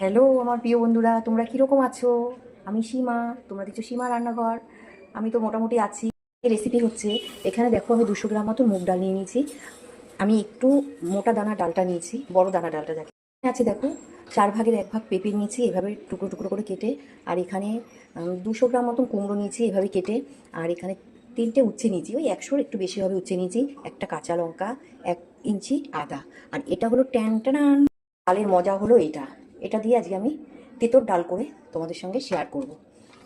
Hello আমার প্রিয় বন্ধুরা, তোমরা কীরকম আছো? আমি সীমা, তোমরা দেখছো সীমা রান্নাঘর। আমি তো মোটামুটি আছি। রেসিপি হচ্ছে, এখানে দেখো আমি 200 গ্রাম মতো মুগ ডাল নিয়ে নিয়েছি। আমি একটু মোটা দানা ডালটা নিয়েছি, বড় দানা ডালটা যাকে আছে দেখো। 1/4 ভাগ পেঁপে নিয়েছি এভাবে টুকরো টুকরো করে কেটে। আর এখানে 200 গ্রাম মতন কুমড়ো নিয়েছি এভাবে কেটে। আর এখানে 3টে উচ্ছে নিয়েছি, ওই 100-র একটু বেশি হবে উচ্ছে নিয়েছি। একটা কাঁচা লঙ্কা, 1 ইঞ্চি আদা। আর এটা হলো ট্যান ট্যান ডালের মজা হলো এটা। এটা দিয়ে আজকে আমি তেঁতুর ডাল করে তোমাদের সঙ্গে শেয়ার করব।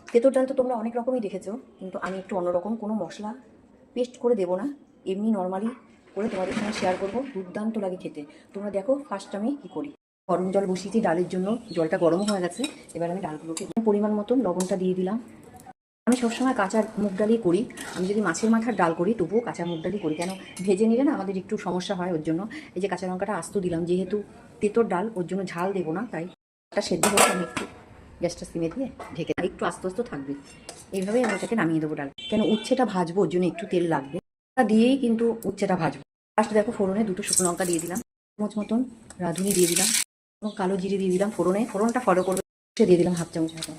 তেঁতুর ডাল তো তোমরা অনেক রকমই দেখেছো, কিন্তু আমি একটু অন্যরকম, কোনো মশলা পেস্ট করে দেবো না, এমনি নর্মালি করে তোমাদের সঙ্গে শেয়ার করবো। দুর্দান্ত লাগে খেতে। তোমরা দেখো ফার্স্ট আমি কী করি। গরম জল বসিয়েছি ডালের জন্য, জলটা গরম হয়ে গেছে। এবার আমি ডালগুলোকে পরিমাণ মতন লবণটা দিয়ে দিলাম। আমি সবসময় কাঁচা মুগ ডালই করি। আমি যদি মাছের মাথার ডাল করি তবুও কাঁচা মুগ ডালই করি, কেন ভেজে নিলে না আমাদের একটু সমস্যা হয়। ওর জন্য এই যে কাঁচা লঙ্কাটা আস্ত দিলাম, যেহেতু তেঁতোর ডাল ওর জন্য ঝাল দেবো না, তাই এটা সেদ্ধ হলে আমি একটু গ্যাসটা সিমে দিয়ে ঢেকে একটু আস্তে আস্তে থাকবে। এইভাবে আমি এটাকে নামিয়ে দেবো ডাল, কেন উচ্ছেটা ভাজবো ওর জন্য একটু তেল লাগবে। তা দিয়েই কিন্তু উচ্ছেটা ভাজবো। ফার্স্ট দেখো ফোড়নে 2টো শুকনো লঙ্কা দিয়ে দিলাম, 1 চামচ মতন রাঁধুনি দিয়ে দিলাম, কালো জিরে দিয়ে দিলাম ফোড়নে। ফোড়নটা ফলো করবে, দিয়ে দিলাম 1/2 চামচ মতন।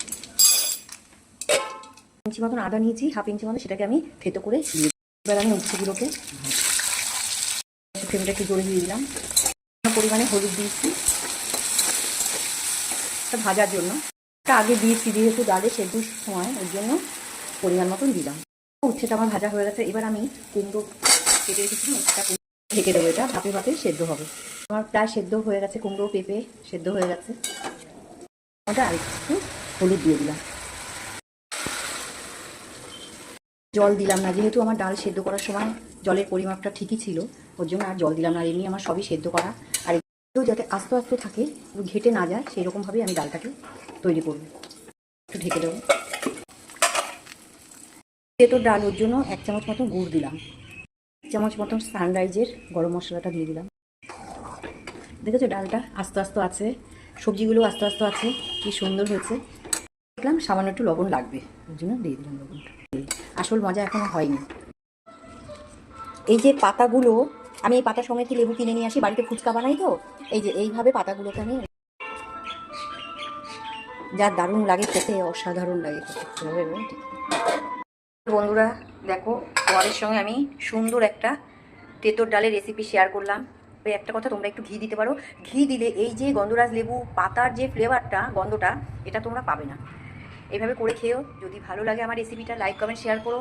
1 ইঞ্চি মতন আদা নিয়েছি, 1/2 ইঞ্চি মতন, সেটাকে আমি থেতো করে দিয়ে। এবার আমি উচ্ছেগুলোকে ফ্লেমটা একটু জোরে দিয়ে দিলাম। পরিমাণে হলুদ দিয়েছি ভাজার জন্য, এটা আগে দিয়েছি যেহেতু ডালে সেদ্ধর সময়, ওর জন্য পরিমাণ মতন দিলাম। উচ্ছেটা আমার ভাজা হয়ে গেছে। এবার আমি কুমড়ো কেটে রেখেছিলাম, উচ্ছেটা ঢেকে দেবো। এটা ভাপে ভাপে সেদ্ধ হবে। আমার প্রায় সেদ্ধ হয়ে গেছে, কুমড়ো পেঁপে সেদ্ধ হয়ে গেছে। ওটা আরেকটু হলুদ দিয়ে দিলাম, জল দিলাম না, যেহেতু আমার ডাল সেদ্ধ করার সময় জলের পরিমাপটা ঠিকই ছিল, ওর জন্য আর জল দিলাম না। আর এমনি আমার সবই সেদ্ধ করা। আর একটু যাতে আস্তে আস্তে থাকে, ঘেটে না যায়, সেই রকমভাবেই আমি ডালটাকে তৈরি করব। একটু ঢেকে দেবো। তেঁতুর ডাল ওর জন্য 1 চামচ মতন গুড় দিলাম, 1 চামচ মতন সানরাইজের গরম মশলাটা দিয়ে দিলাম। দেখেছো ডালটা আস্তে আস্তে আছে, সবজিগুলো আস্তে আস্তে আছে, কি সুন্দর হয়েছে। দেখলাম সামান্য একটু লবণ লাগবে, ওর জন্য দিয়ে দিলাম লবণটা। আসল মজা এখনো হয়নি। এই যে পাতাগুলো, আমি এই পাতা সমেত লেবু কিনে নিয়ে আসি, বাড়িতে ফুচকা বানাই তো। এই যে এইভাবে পাতাগুলোকে আমি, যা দারুণ লাগে খেতে, অসাধারণ লাগে খেতে। বন্ধুরা দেখো, তোমাদের সঙ্গে আমি সুন্দর একটা তেঁতুর ডালের রেসিপি শেয়ার করলাম। ওই একটা কথা, তোমরা একটু ঘি দিতে পারো। ঘি দিলে এই যে গন্ধরাজ লেবু পাতার যে ফ্লেভারটা, গন্ধটা, এটা তোমরা পাবে না। এইভাবে করে খেয়েও। যদি ভালো লাগে আমার রেসিপিটা, লাইক কমেন্ট শেয়ার করো।